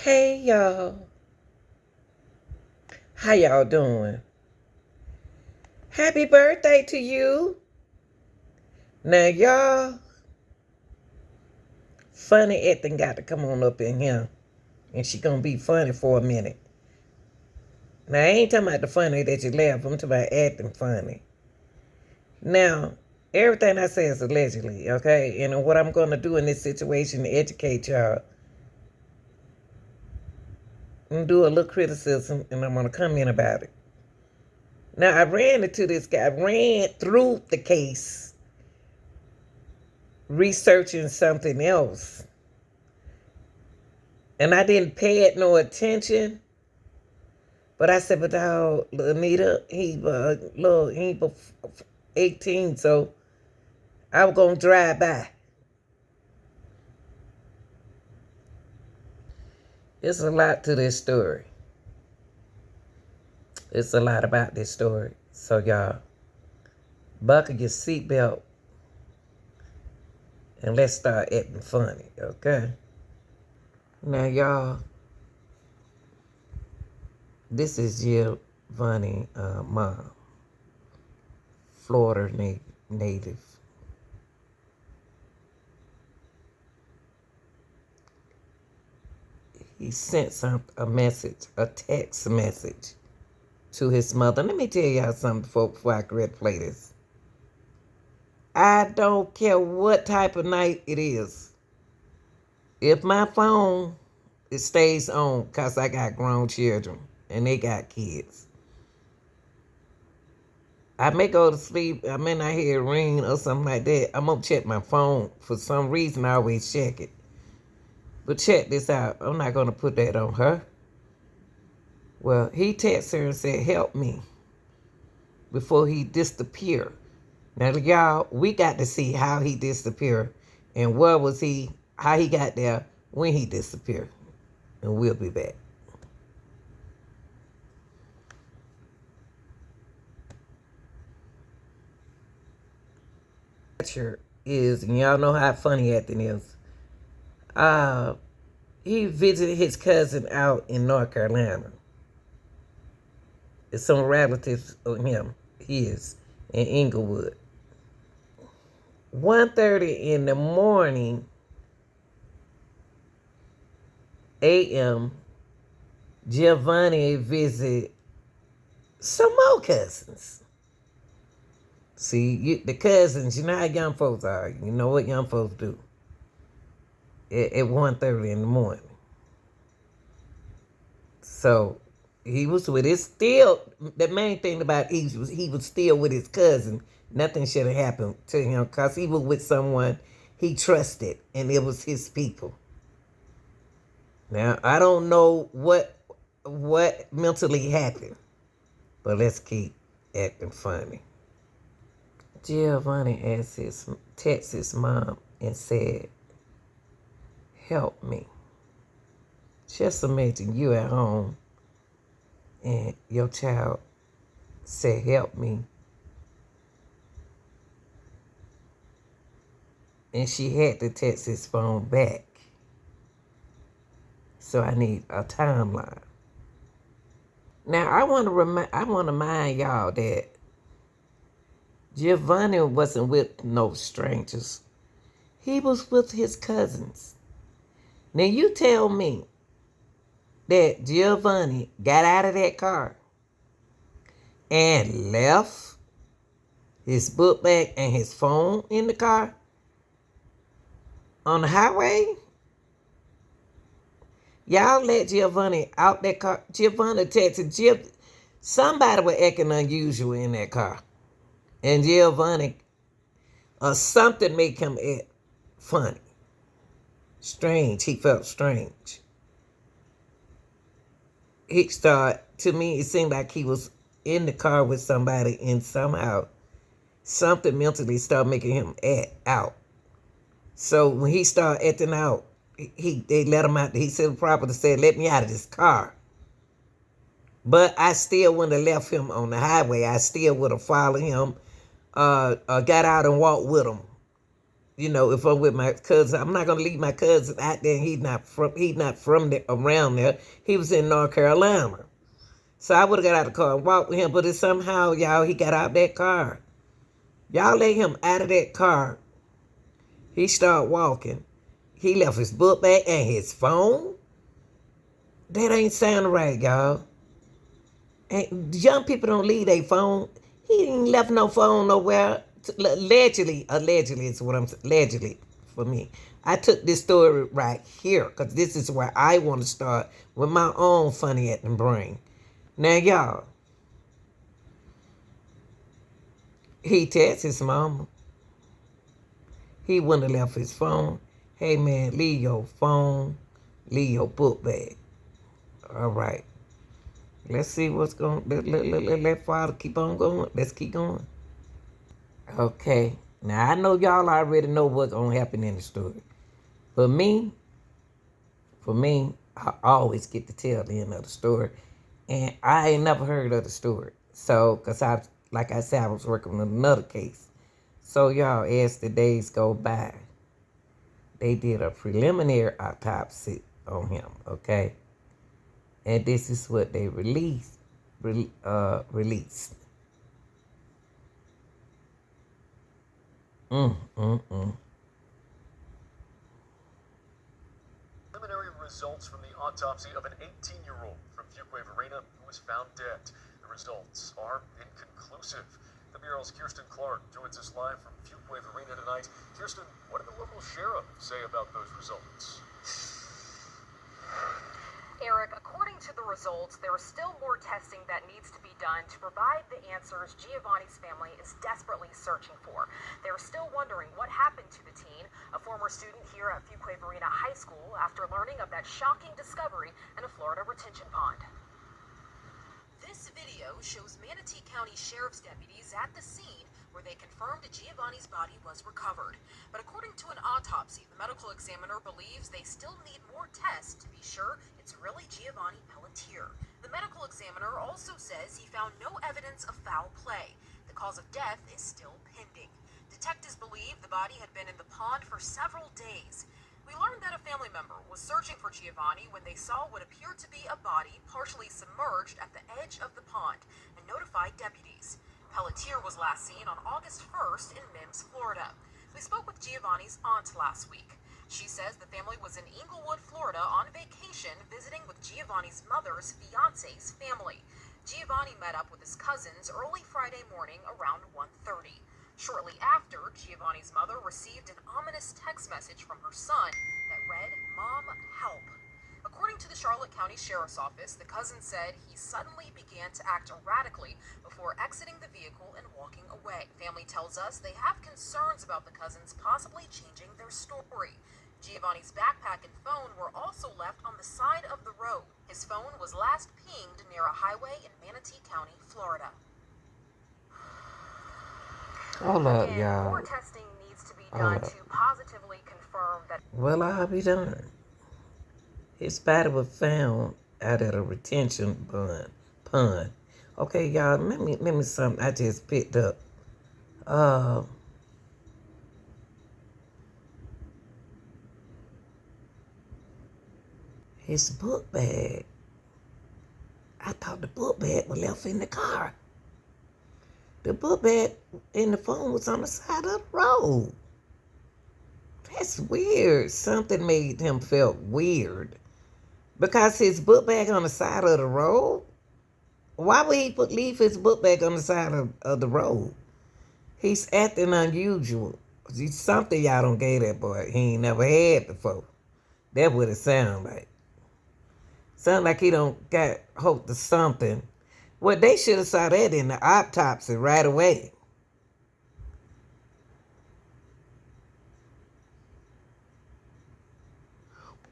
Hey y'all, how y'all doing? Happy birthday to you. Now y'all, funny acting got to come on up in here, and she gonna be funny for a minute. Now I ain't talking about the funny that you laugh, I'm talking about acting funny. Now, everything I say is allegedly, okay? And what I'm gonna do in this situation to educate y'all, and do a little criticism, and I'm gonna comment about it. Now I ran into this guy, ran through the case researching something else. And I didn't pay it no attention. But I said, but dog, Anita, he ain't 18, so I was going to drive by. It's a lot to this story. It's a lot about this story. So y'all, buckle your seatbelt and let's start acting funny, okay? Now y'all, this is Giovanni mom, Florida native. He sent a message, a text message to his mother. Let me tell y'all something before I play this. I don't care what type of night it is. If my phone, it stays on because I got grown children and they got kids. I may go to sleep, I may not hear a ring or something like that. I'm going to check my phone. For some reason, I always check it. But check this out. I'm not going to put that on her. Well, he texted her and said, help me, before he disappeared. Now, y'all, we got to see how he disappeared and where was he, how he got there when he disappeared. And we'll be back. Is, and y'all know how funny acting is. He visited his cousin out in North Carolina. It's some relatives of him, his, in Inglewood. 1:30 in the morning, a.m., Giovanni visit some more cousins. See, the cousins, you know how young folks are. You know what young folks do at 1:30 in the morning. So he was with his, still, the main thing about he was still with his cousin. Nothing should have happened to him because he was with someone he trusted and it was his people. Now, I don't know what mentally happened, but let's keep acting funny. Giovanni texted his mom and said, help me. Just imagine you at home and your child said, help me. And she had to text his phone back. So I need a timeline. Now I want to remind y'all that Giovanni wasn't with no strangers. He was with his cousins. Now you tell me that Giovanni got out of that car and left his book bag and his phone in the car on the highway? Y'all let Giovanni out that car. Giovanni texted somebody was acting unusual in that car. And Giovanni, something made him act funny. Strange. He felt strange. To me, it seemed like he was in the car with somebody and somehow something mentally started making him act out. So when he started acting out, they let him out. He said properly said, let me out of this car. But I still wouldn't have left him on the highway. I still would have followed him, got out and walked with him. if I'm with my cousin, I'm not gonna leave my cousin out there. And he's not from there, around there. He was in North Carolina, so I would have got out of the car and walked with him. But it's somehow, y'all, he got out that car. Y'all let him out of that car. He started walking. He left his book bag and his phone. That ain't sounding right, y'all. And young people don't leave their phone. He ain't left no phone nowhere. Allegedly is what I'm saying. Allegedly, for me. I took this story right here because this is where I want to start with my own funny acting brain. Now, y'all, he texted his mama. He wouldn't have left his phone. Hey, man, leave your phone. Leave your book bag. All right. Let's see what's going. Let Father keep on going. Let's keep going. Okay. Now I know y'all already know what's gonna happen in the story. For me, I always get to tell the end of the story, and I ain't never heard of the story. So, cause like I said, I was working on another case. So y'all, as the days go by, they did a preliminary autopsy on him. Okay. And this is what they released. Released. Preliminary results from the autopsy of an 18-year-old from Fuquay Varina who was found dead. The results are inconclusive. The Bureau's Kirsten Clark joins us live from Fuquay Varina tonight. Kirsten, what did the local sheriff say about those results? Eric, according to the results, there is still more testing that needs to be done to provide the answers Giovanni's family is desperately searching for. They're still wondering what happened to the teen, a former student here at Fuquay Varina High School, after learning of that shocking discovery in a Florida retention pond. This video shows Manatee County Sheriff's deputies at the scene where they confirmed Giovanni's body was recovered. But according to an autopsy, the medical examiner believes they still need more tests to be sure it's really Giovanni Pelletier. The medical examiner also says he found no evidence of foul play. The cause of death is still pending. Detectives believe the body had been in the pond for several days. We learned that a family member was searching for Giovanni when they saw what appeared to be a body partially submerged at the edge of the pond and notified deputies. Pelletier was last seen on August 1st in Mims, Florida. We spoke with Giovanni's aunt last week. She says the family was in Englewood, Florida on vacation visiting with Giovanni's mother's fiance's family. Giovanni met up with his cousins early Friday morning around 1:30. Shortly after, Giovanni's mother received an ominous text message from her son that read, "Mom, help." According to the Charlotte County Sheriff's Office, the cousin said he suddenly began to act erratically before exiting the vehicle and walking away. Family tells us they have concerns about the cousins possibly changing their story. Giovanni's backpack and phone were also left on the side of the road. His phone was last pinged near a highway in Manatee County, Florida. Hold up, Again, y'all. more testing needs to be done to positively confirm that. Well, I'll be done. His body was found out at a retention pond. Okay, y'all, let me something I just picked up. His book bag. I thought the book bag was left in the car. The book bag and the phone was on the side of the road. That's weird. Something made him feel weird. Because his book bag on the side of the road? Why would he leave his book bag on the side of the road? He's acting unusual. It's something y'all don't gave that boy. He ain't never had before. That's what it sound like. Sound like he don't got hope to something. Well, they should have saw that in the autopsy right away.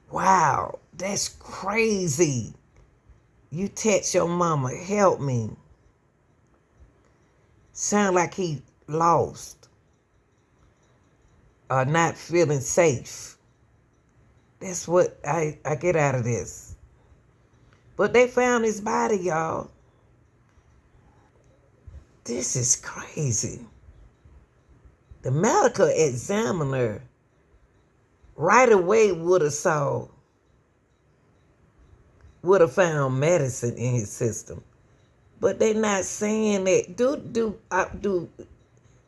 Wow, that's crazy. You text your mama, help me. Sound like he lost or not feeling safe. That's what I get out of this. But they found his body, y'all. This is crazy. The medical examiner right away would have found medicine in his system. But they're not saying that. Do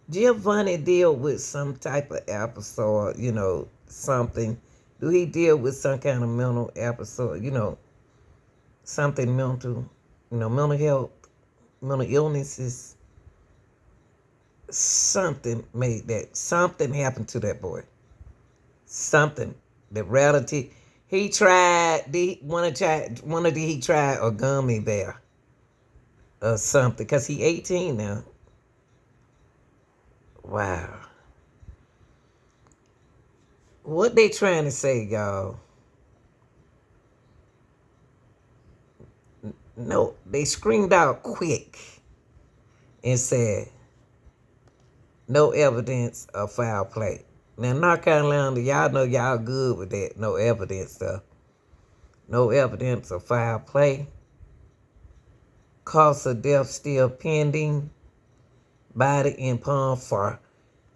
Giovanni deal with some type of episode, something? Do he deal with some kind of mental episode, something mental, mental health, mental illnesses? Something happened to that boy. Something. The relative, he tried, he tried a gummy bear or something, because he 18 now. Wow. What they trying to say, y'all? No, they screamed out quick and said, no evidence of foul play. Now, North Carolina, y'all know y'all good with that. No evidence stuff. No evidence of foul play. Cause of death still pending. Body in pond for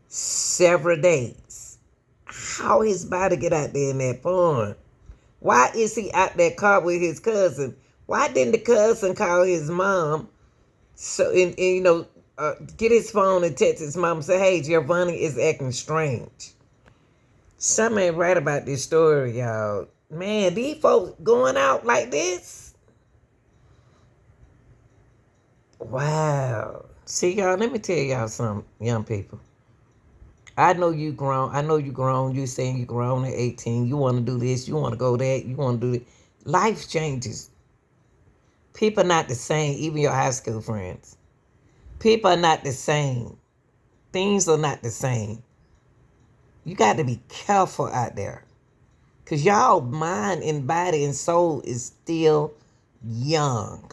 several days. How his body get out there in that pond? Why is he out that car with his cousin? Why didn't the cousin call his mom? So, get his phone and text his mom and say, hey, Giovanni is acting strange. Something ain't right about this story, y'all. Man, these folks going out like this? Wow. See, y'all, let me tell y'all something, young people. I know you grown. You saying you grown at 18. You want to do this. You want to go that. You want to do it. Life changes. People are not the same, even your high school friends. People are not the same. Things are not the same. You got to be careful out there. Because y'all mind and body and soul is still young.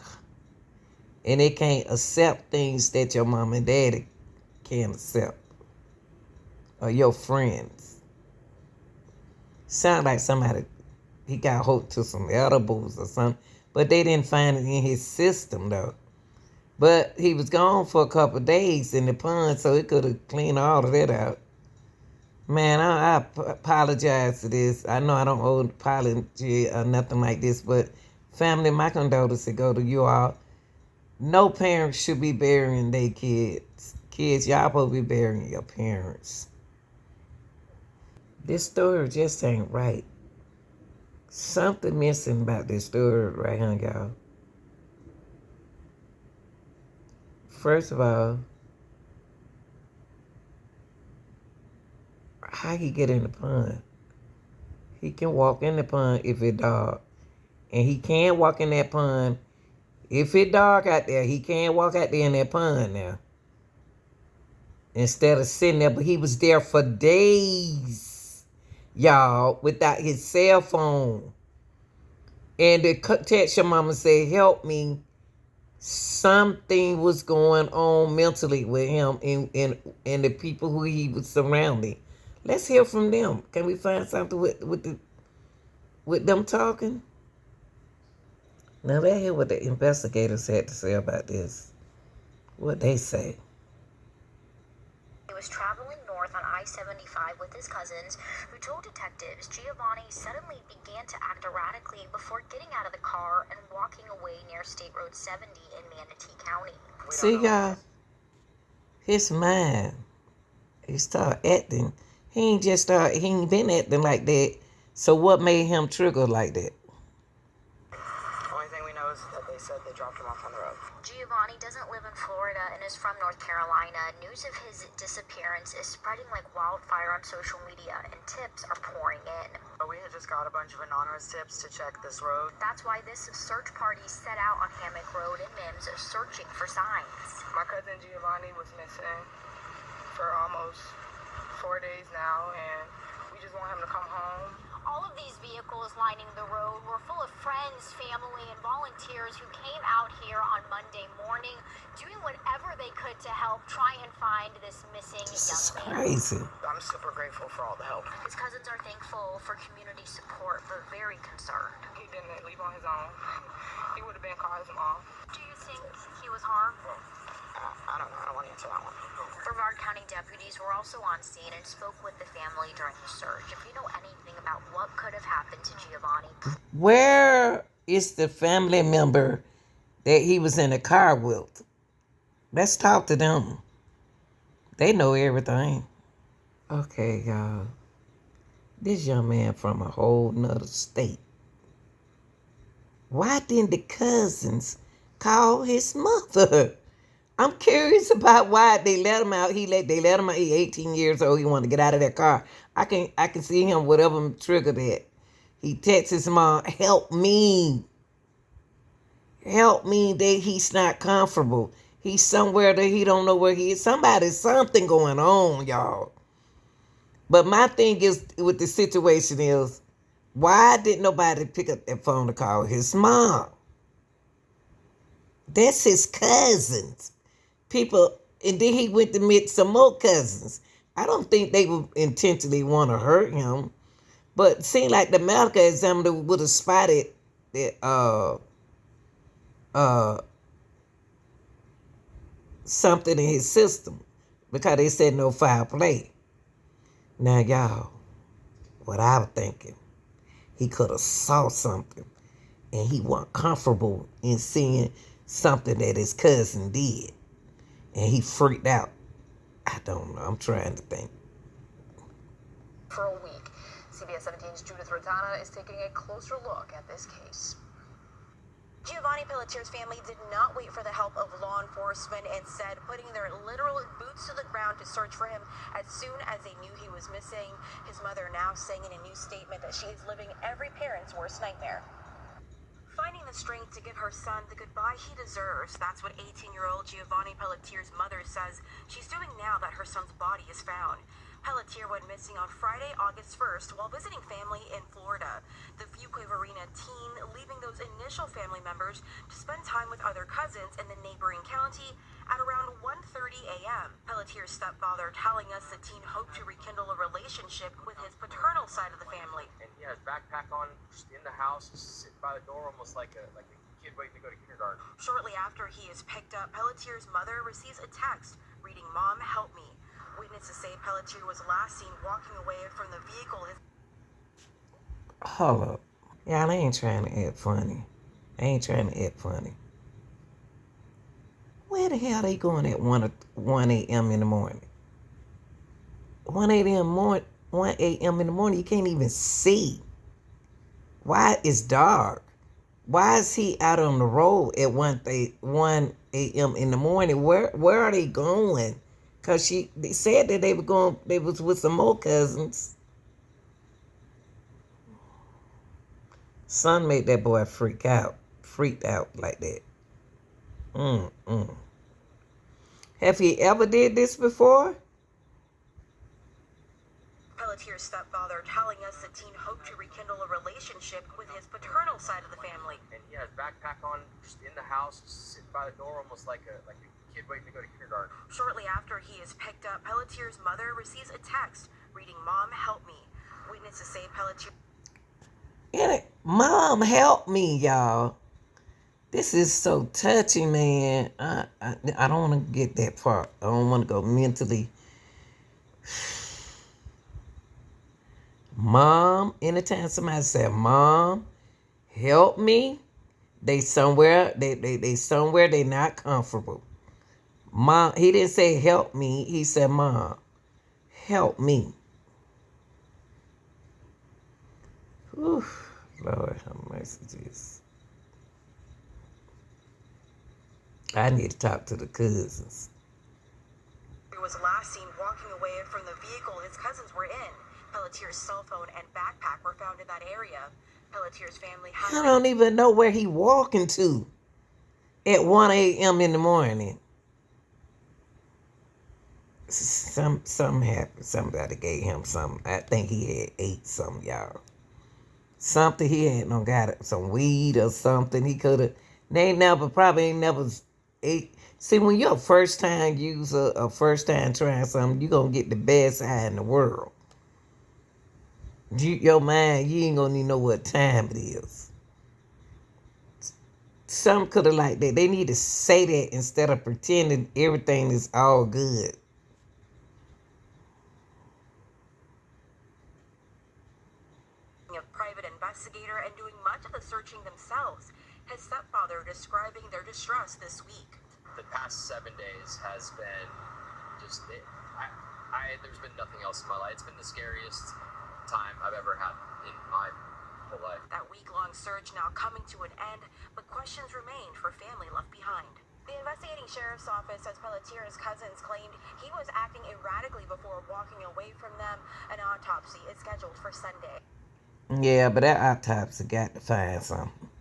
And they can't accept things that your mom and daddy can't accept. Or your friends. Sound like somebody, he got hooked to some edibles or something. But they didn't find it in his system, though. But he was gone for a couple of days in the pond, so it could have cleaned all of that out. Man, I apologize for this. I know I don't owe an apology or nothing like this, but family, my condolences go to you all. No parents should be burying their kids. Kids, y'all supposed to be burying your parents. This story just ain't right. Something missing about this story right here, y'all. First of all, how he get in the pond? He can walk in the pond if it's dark. And he can't walk in that pond if it's dark out there. He can't walk out there in that pond now. Instead of sitting there, but he was there for days, y'all, without his cell phone. And the text your mama said, help me. Something was going on mentally with him and the people who he was surrounding. Let's hear from them. Can we find something with them talking? Now let's hear what the investigators had to say about this. What they say. He was traveling north on I-75 with his cousins, who told detectives Giovanni suddenly began to act erratically before getting out of the car and walking away near State Road 70 in Manatee County. See, y'all, his mind, he started acting. He ain't been acting like that. So what made him trigger like that? Only thing we know is that they said they dropped him off on the road. Giovanni doesn't live in Florida and is from North Carolina. News of his disappearance is spreading like wildfire on social media, and tips are pouring in. We had just got a bunch of anonymous tips to check this road. That's why this search party set out on Hammock Road in Mims, searching for signs. My cousin Giovanni was missing for almost 4 days now, and we just want him to come home. All of these vehicles lining the road were full of friends, family, and volunteers who came out here on Monday morning, doing whatever they could to help try and find this missing This young is man. crazy. I'm super grateful for all the help. His cousins are thankful for community support, but very concerned. He didn't leave on his own. He would have been caught his mom. Do you think he was harmed? I don't know. I don't want to answer that one. Brevard County deputies were also on scene and spoke with the family during the search. If you know anything about what could have happened to Giovanni, Where is the family member that he was in a car with? Let's talk to them. They know everything. Okay, y'all. This young man from a whole nother state. Why didn't the cousins call his mother? I'm curious about why they let him out. They let him out. He 18 years old. He wanted to get out of that car. I can see him, whatever triggered that. He texts his mom, help me. Help me. He's not comfortable. He's somewhere that he don't know where he is. Something going on, y'all. But my thing is with the situation is, why didn't nobody pick up that phone to call his mom? That's his cousins. People, and then he went to meet some more cousins. I don't think they would intentionally want to hurt him. But it seemed like the medical examiner would have spotted that something in his system because they said no foul play. Now, y'all, what I was thinking, he could have saw something and he wasn't comfortable in seeing something that his cousin did. And he freaked out. I don't know. I'm trying to think. For a week, CBS 17's Judith Rodana is taking a closer look at this case. Giovanni Pelletier's family did not wait for the help of law enforcement, instead putting their literal boots to the ground to search for him as soon as they knew he was missing. His mother now saying in a new statement that she is living every parent's worst nightmare. Finding the strength to give her son the goodbye he deserves, that's what 18-year-old Giovanni Pelletier's mother says she's doing now that her son's body is found. Pelletier went missing on Friday, August 1st, while visiting family in Florida. The Fuquay Arena teen leaving those initial family members to spend time with other cousins in the neighboring county at around 1:30 a.m. Pelletier's stepfather telling us the teen hoped to rekindle a relationship with his paternal side of the family. And he had his backpack on, just in the house, just sitting by the door, almost like a kid waiting to go to kindergarten. Shortly after he is picked up, Pelletier's mother receives a text reading, "Mom, help me." Witnesses say Pelletier was last seen walking away from the vehicle. Hold up. Y'all, I ain't trying to act funny. Where the hell they going at 1 a.m. in the morning? 1 a.m. in the morning, you can't even see. Why it's dark? Why is he out on the road at 1 a.m. in the morning? Where are they going? Because they said that they was with some more cousins. Son made that boy freaked out like that. Have he ever did this before? Pelletier's stepfather telling us the teen hoped to rekindle a relationship with his paternal side of the family. And he had his backpack on, just in the house, just sitting by the door, almost like a kid waiting to go to kindergarten. Shortly after he is picked up, Pelletier's mother receives a text reading, "Mom, help me." Witnesses say Pelletier... Mom, help me, y'all. This is so touching, man. I don't want to get that far. I don't want to go mentally. Mom, anytime somebody said, "Mom, help me," they somewhere they not comfortable. Mom, he didn't say help me. He said, "Mom, help me." Whew, Lord have mercy, Jesus. I need to talk to the cousins. He was last seen walking away from the vehicle his cousins were in. Pelletier's cell phone and backpack were found in that area. Pelletier's family had... I don't even know where he walking to at 1 a.m. in the morning. Something happened. Somebody gave him something. I think he had ate something, y'all. Something he had got some weed or something. He could have. Probably ain't never ate. See, when you're a first time user, a first time trying something, you're gonna get the best high in the world. Your mind, you ain't gonna even know what time it is. Some could have like that. They need to say that instead of pretending everything is all good. A private investigator and doing much of the searching themselves. His stepfather describing their distress this week. The past 7 days has been just there's been nothing else in my life. It's been the scariest time I've ever had in my whole life. That week-long search now coming to an end, but questions remain for family left behind. The investigating sheriff's office says Pelletier's cousins claimed he was acting erratically before walking away from them. An autopsy is scheduled for Sunday. Yeah, but that autopsy got to find something.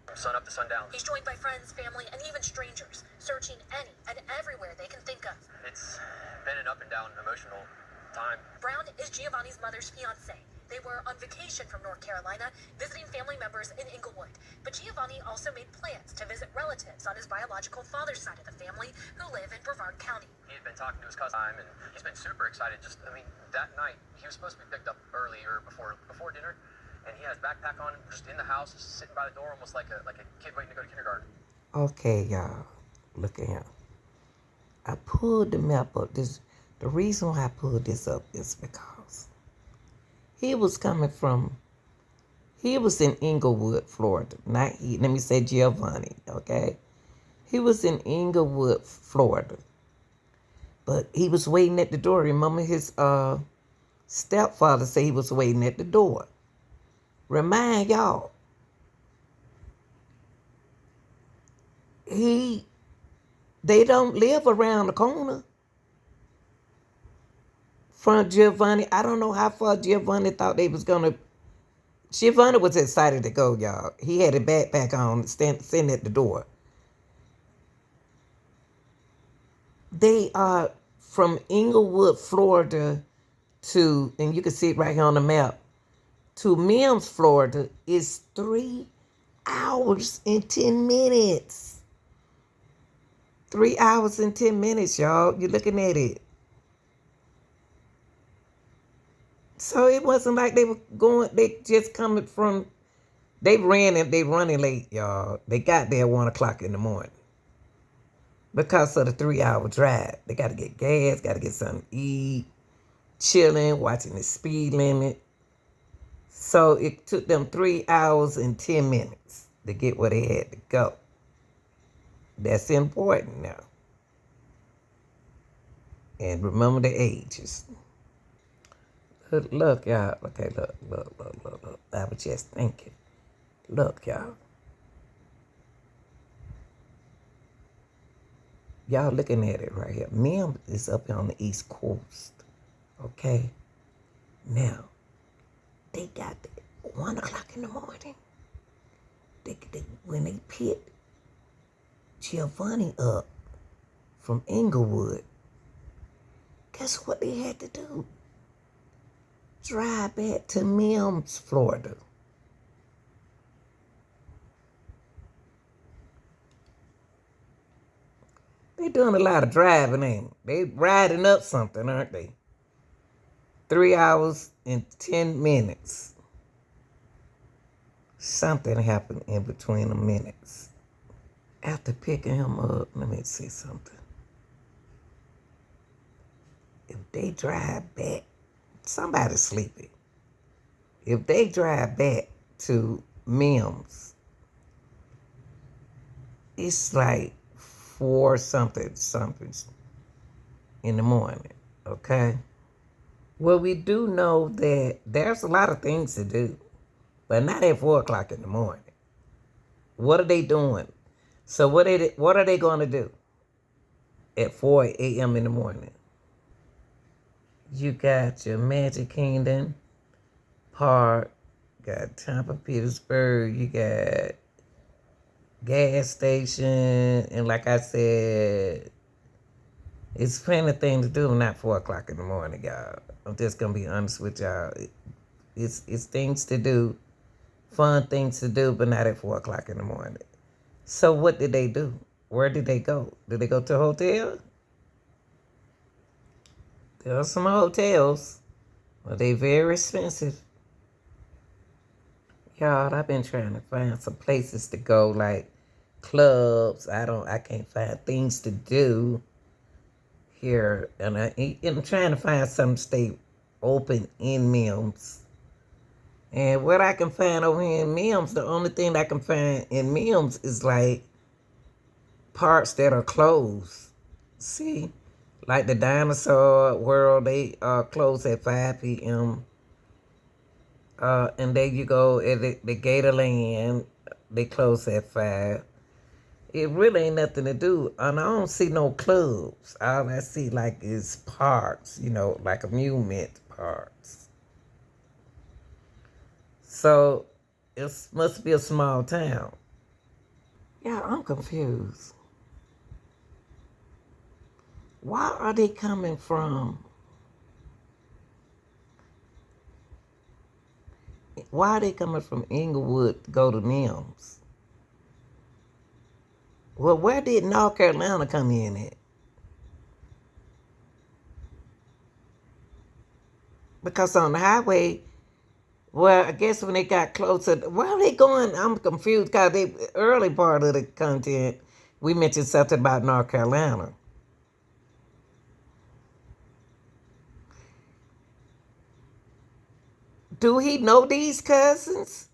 From sun up to sundown. He's joined by friends, family, and even strangers, searching any and everywhere they can think of. It's been an up and down emotional time. Brown is Giovanni's mother's fiance. They were on vacation from North Carolina, visiting family members in Inglewood. But Giovanni also made plans to visit relatives on his biological father's side of the family who live in Brevard County. He had been talking to his cousin, and he's been super excited. That night, he was supposed to be picked up earlier before dinner, and he had his backpack on, just in the house, sitting by the door, almost like a kid waiting to go to kindergarten. Okay, y'all, look at him. I pulled the map up. The reason why I pulled this up is because he was in Inglewood, Florida. Let me say Giovanni, okay? He was in Inglewood, Florida. But he was waiting at the door. Remember his stepfather said he was waiting at the door. Remind y'all, they don't live around the corner from Giovanni. I don't know how far Giovanni thought they was gonna. Giovanni was excited to go, y'all. He had a backpack on, sitting at the door. They are from Inglewood, Florida to, and you can see it right here on the map, to Mims, Florida is 3 hours and 10 minutes. 3 hours and 10 minutes, y'all. You're looking at it. So it wasn't like they just coming from, they running late, y'all. They got there at 1 o'clock in the morning. Because of the 3-hour drive. They got to get gas, got to get something to eat, chilling, watching the speed limit. So it took them 3 hours and 10 minutes to get where they had to go. That's important now. And remember the ages. Look, y'all. Okay, look. I was just thinking. Look, y'all. Y'all looking at it right here. Mim is up on the East Coast. Okay? Now, they got 1 o'clock in the morning. When they picked Giovanni up from Inglewood, guess what they had to do? Drive back to Mims, Florida. They doing a lot of driving, ain't they? They riding up something, aren't they? 3 hours and 10 minutes. Something happened in between the minutes. After picking him up, let me see something. If they drive back, somebody's sleepy. If they drive back to Mims, it's like 4 something in the morning, okay? Well, we do know that there's a lot of things to do, but not at 4 o'clock in the morning. What are they doing? So what are they going to do at 4 a.m. in the morning? You got your Magic Kingdom Park, got Tampa, Petersburg, you got gas station, and like I said, it's plenty of things to do, not 4 o'clock in the morning, y'all. I'm just gonna be honest with y'all. It's things to do, fun things to do, but not at 4 o'clock in the morning. So what did they do? Where did they go? Did they go to a hotel? There are some hotels, but they very expensive. Y'all, I've been trying to find some places to go, like clubs. I can't find things to do here, and I'm trying to find something to stay open in Mims. And what I can find over here in Mims, the only thing I can find in Mims is like parts that are closed. See, like the Dinosaur World, they close at 5 p.m. And there you go at the Gatorland, they close at 5. It really ain't nothing to do, and I don't see no clubs. All I see like is parks, like amusement parks. So it must be a small town. Yeah, I'm confused. Why are they coming from? Why are they coming from Inglewood to go to Mims? Well, where did North Carolina come in at? Because on the highway, well, I guess when they got closer, where are they going? I'm confused because the early part of the content, we mentioned something about North Carolina. Do he know these cousins?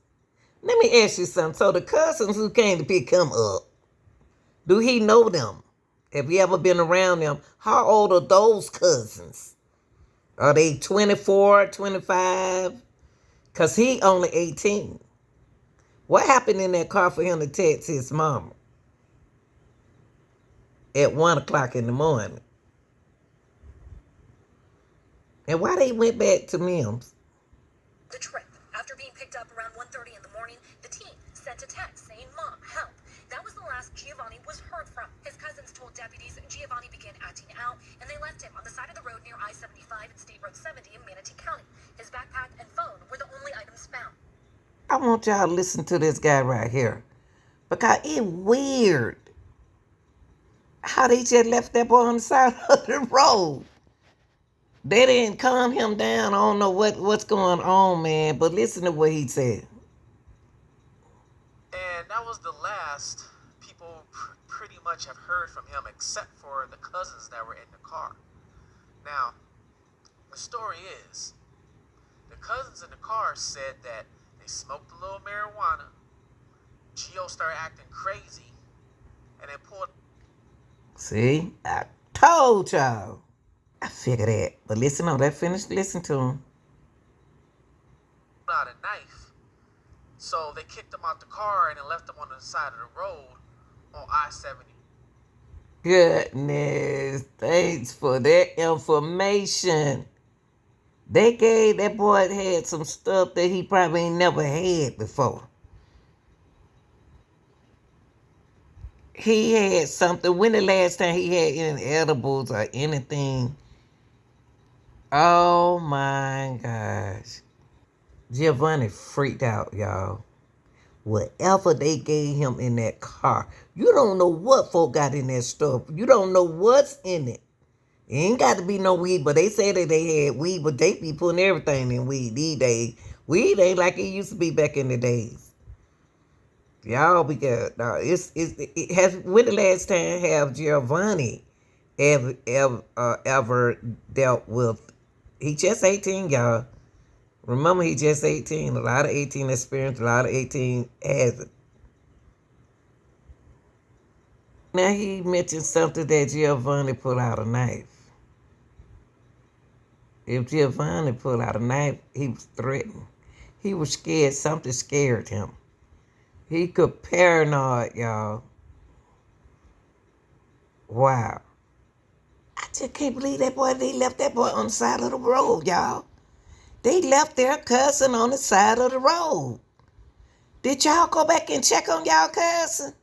Let me ask you something. So the cousins who came to pick him up, do he know them? Have you ever been around them? How old are those cousins? Are they 24, 25? Because he only 18. What happened in that car for him to text his mama at 1 o'clock in the morning? And why they went back to Mims? The trip. After being picked up around 1:30 in the morning, the teen sent a text saying, "Mom, help." That was the last Giovanni was heard from. His cousins told deputies Giovanni began acting out, and they left him on the side of the road near I-75 and State Road 70 in Manatee County. His backpack and phone were the only items found. I want y'all to listen to this guy right here. Because it's weird how they just left that boy on the side of the road. They didn't calm him down. I don't know what's going on, man. But listen to what he said. And that was the last people pretty much have heard from him, except for the cousins that were in the car. Now, the story is, the cousins in the car said that they smoked a little marijuana. Gio started acting crazy, and then pulled. See, I told y'all. I figured that. But listen on, let finish listen to him. Out a knife. So they kicked him out the car and then left him on the side of the road on I-70. Goodness, thanks for that information. They gave that boy had some stuff that he probably ain't never had before. He had something. When the last time he had any edibles or anything? Oh my gosh. Giovanni freaked out, y'all. Whatever they gave him in that car, you don't know what folk got in that stuff. You don't know what's in it. It ain't got to be no weed, but they say that they had weed, but they be putting everything in weed these days. Weed ain't like it used to be back in the days. Y'all be good. No, it has. When the last time have Giovanni ever dealt with? He just 18, y'all. Remember, he just 18. A lot of 18 experience, a lot of 18 has it. Now he mentioned something that Giovanni pulled out a knife. If Giovanni pulled out a knife, he was threatened. He was scared. Something scared him. He could paranoid, y'all. Wow. I just can't believe they left that boy on the side of the road, y'all. They left their cousin on the side of the road. Did y'all go back and check on y'all cousin?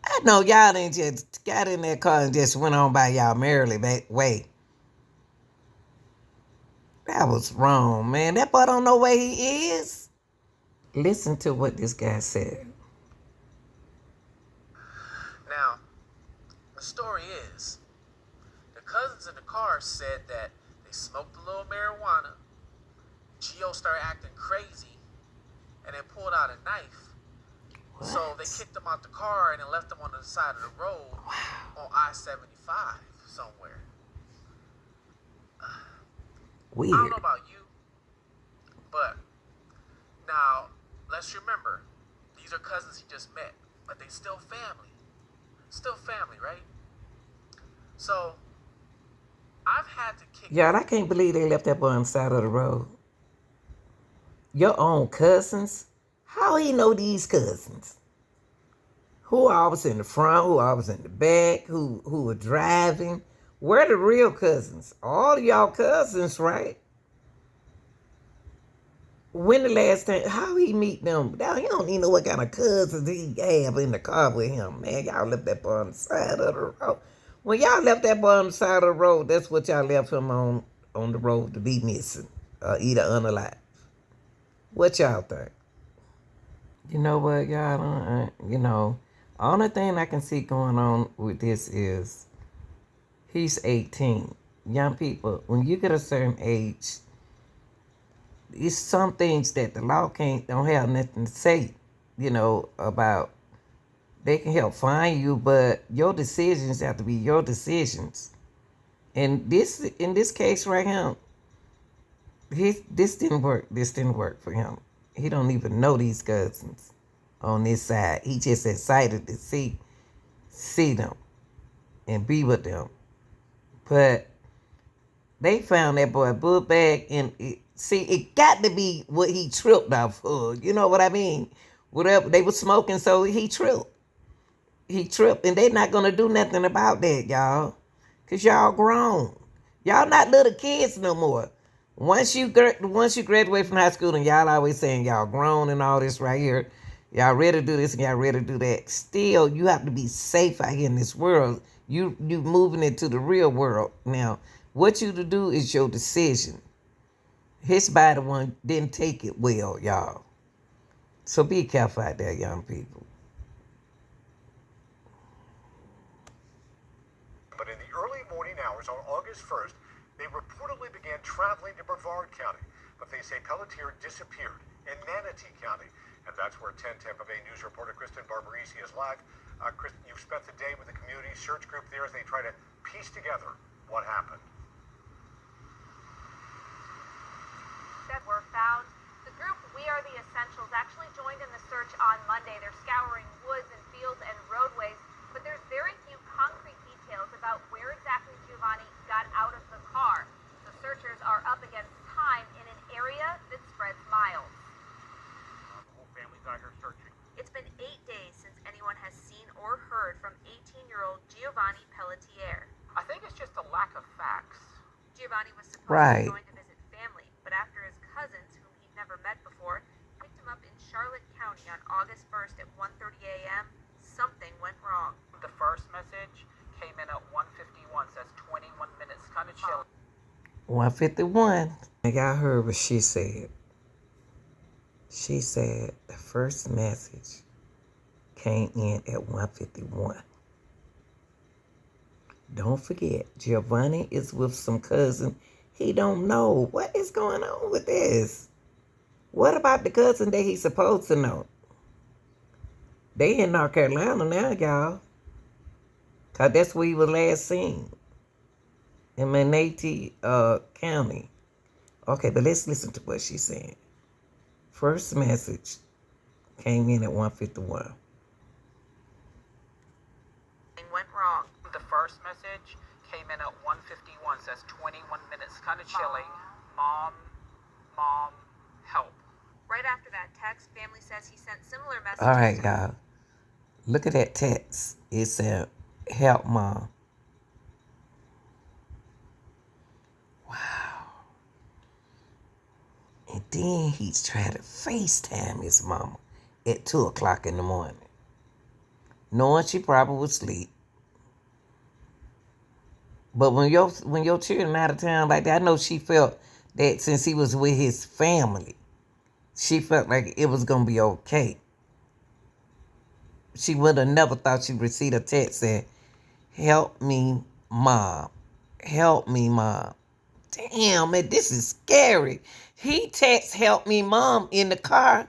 I know y'all ain't just got in that car and just went on by y'all merrily way. That was wrong, man. That boy don't know where he is. Listen to what this guy said. Now, the story is, the cousins in the car said that they smoked a little marijuana. Gio started acting crazy, and then pulled out a knife. What? So they kicked him out the car and then left him on the side of the road on I-75 somewhere. Weird. I don't know about you, but now let's remember, these are cousins he just met, but they still family. Still family, right? So I've had to kick. Y'all, I can't believe they left that boy on the side of the road. Your own cousins? How he know these cousins? Who always in the front? Who always in the back? Who were driving? Where the real cousins? All y'all cousins, right? When the last time? How he meet them? Now he don't even know what kind of cousins he have in the car with him. Man, y'all left that boy on the side of the road. When y'all left that boy on the side of the road, that's what y'all left him on the road to be missing, either unalive. What y'all think? You know what, y'all? Only thing I can see going on with this is he's 18. Young people, when you get a certain age, it's some things that the law don't have nothing to say, about. They can help find you, but your decisions have to be your decisions. And in this case right here, this didn't work. This didn't work for him. He don't even know these cousins on this side. He just excited to see them and be with them. But they found that boy a book bag, and it got to be what he tripped off of. You know what I mean? Whatever they were smoking, so he tripped. He tripped, and they not gonna do nothing about that, y'all, cause y'all grown. Y'all not little kids no more. Once you graduate from high school, and y'all always saying y'all grown and all this right here, y'all ready to do this and y'all ready to do that. Still, you have to be safe out here in this world. You moving into the real world now. What you to do is your decision. His body one didn't take it well, y'all. So be careful out there, young people. But in the early morning hours on August 1st, they reportedly began traveling to BREARD County. But they say Pelletier disappeared in Manatee County. And that's where 10 Tampa Bay News reporter Kristen Barbarisi is live. Kristen, you've spent the day with the community search group there as they try to piece together what happened. That were found. The group We Are the Essentials actually joined in the search on Monday. They're scouring woods and fields and roadways, but there's very few concrete details about where exactly Giovanni got out of the car. So searchers are up against time in an area that spreads miles. The whole family's out here searching. It's been 8 days since anyone has seen or heard from 18-year-old Giovanni Pelletier. I think it's just a lack of facts. Giovanni was supposed Right. to be going to visit family, but after his cousins, whom he'd never met before, picked him up in Charlotte County on August 1st at 1:30 a.m., something went wrong. The first message came in at 1:51, says 21 minutes, kind of chill. 151. Y'all heard what she said. She said the first message came in at 1:51. Don't forget, Giovanni is with some cousin. He don't know. What is going on with this? What about the cousin that he's supposed to know? They in North Carolina now, y'all. Because that's where he was last seen. In Manatee County. Okay, but let's listen to what she's saying. First message came in at 1:51. Went wrong. The first message came in at 1:51, says 21 minutes, kind of chilling. Mom, help. Right after that text, family says he sent similar messages. All right, y'all. Look at that text. It said, help mom. Wow. And then he's trying to FaceTime his mama at 2 o'clock in the morning. Knowing she probably was asleep. But when your children out of town like that, I know she felt that since he was with his family, she felt like it was going to be okay. She would have never thought she'd receive a text saying, help me, mom. Help me, mom. Damn, man, this is scary. He texts help me, mom in the car.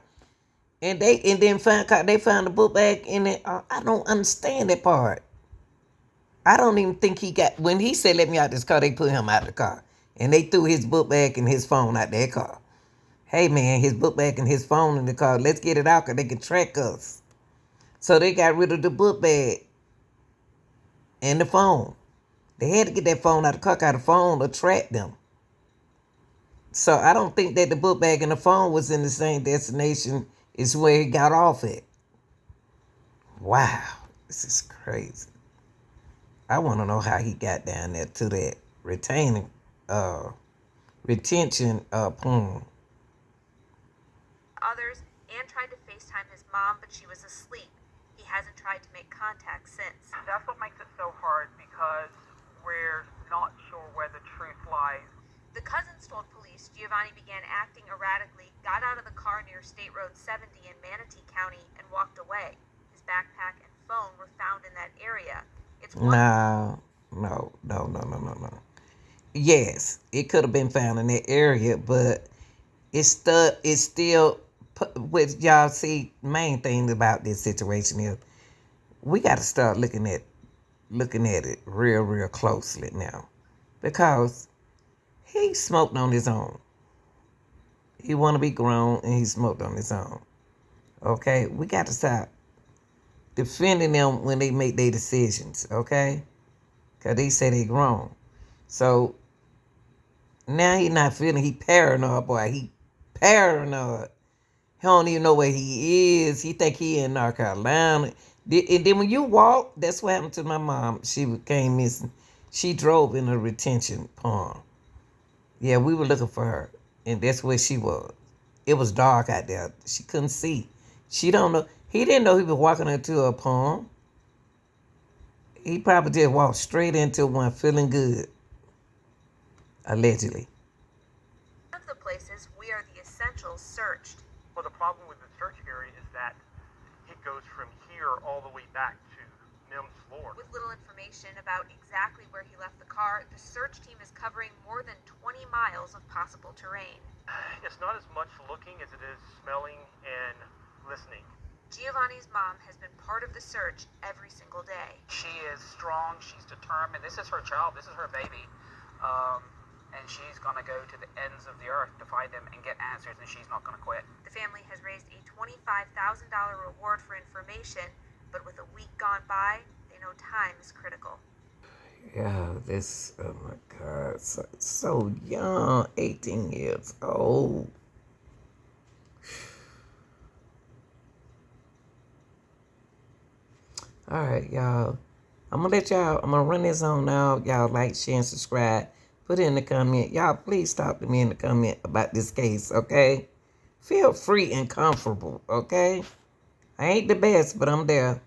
And then they found the book bag in it. I don't understand that part. I don't even think he got, when he said let me out this car, they put him out the car. And they threw his book bag and his phone out that car. Hey man, his book bag and his phone in the car. Let's get it out because they can track us. So they got rid of the book bag and the phone. They had to get that phone out of the car because the phone to track them. So I don't think that the book bag and the phone was in the same destination as where he got off at. Wow, this is crazy. I want to know how he got down there to that retention point. Others and tried to FaceTime his mom, but she was asleep. He hasn't tried to make contact since. That's what makes it so hard, because we're not sure where the truth lies. The cousins told police Giovanni began acting erratically, got out of the car near State Road 70 in Manatee County, and walked away. His backpack and phone were found in that area. No. Yes, it could have been found in that area, but it's still, what y'all see, main thing about this situation is we got to start looking at it real closely now, because he smoked on his own. He want to be grown and he smoked on his own. Okay, we got to stop defending them when they make their decisions, okay? Because they say they grown. So now he not feeling, he paranoid, boy. He paranoid. He don't even know where he is. He think he in North Carolina. And then when you walk, that's what happened to my mom. She came missing. She drove in a retention pond. Yeah, we were looking for her, and that's where she was. It was dark out there. She couldn't see. She don't know. He didn't know he was walking into a pond. He probably just walked straight into one feeling good. Allegedly. One of the places We Are the Essentials searched. Well, the problem with the search area is that it goes from here all the way back to Nim's floor. With little information about exactly where he left the car, the search team is covering more than 20 miles of possible terrain. It's not as much looking as it is smelling and listening. Giovanni's mom has been part of the search every single day. She is strong. She's determined. This is her child. This is her baby. And she's going to go to the ends of the earth to find him and get answers, and she's not going to quit. The family has raised a $25,000 reward for information, but with a week gone by, they know time is critical. Yeah, oh my God, so young, 18 years old. All right, y'all. I'm going to run this on now. Y'all like, share, and subscribe. Put it in the comment. Y'all, please talk to me in the comment about this case, okay? Feel free and comfortable, okay? I ain't the best, but I'm there.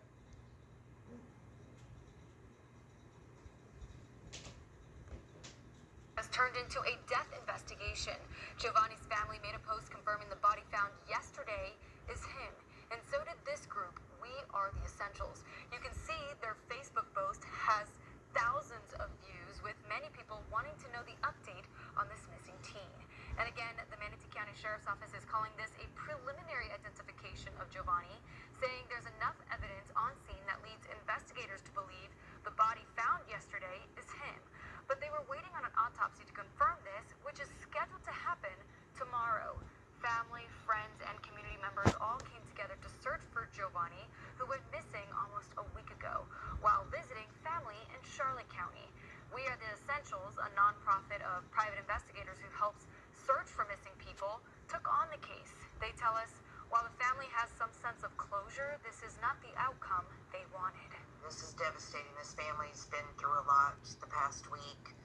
Has turned into a death investigation. Giovanni's family made a post confirming the body found yesterday is him. And so did this group, We Are the Essentials. You can see their Facebook post has thousands of views, with many people wanting to know the update on this missing teen. And again, the Manatee County Sheriff's Office is calling this a preliminary identification of Giovanni, saying there's enough evidence on scene that leads investigators to believe the body found yesterday is him. But they were waiting on an autopsy to confirm this, which is scheduled to happen tomorrow. Family, friends, and community members all came together to search for Giovanni, who went missing almost a week ago, while visiting family in Charlotte County. We Are the Essentials, a nonprofit of private investigators who helps search for missing people, took on the case. They tell us, while the family has some sense of closure, this is not the outcome they wanted. This is devastating. This family's been through a lot the past week.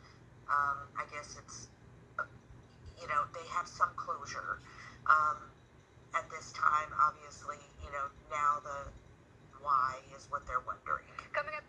I guess it's, they have some closure. At this time, obviously, now the why is what they're wondering. Coming up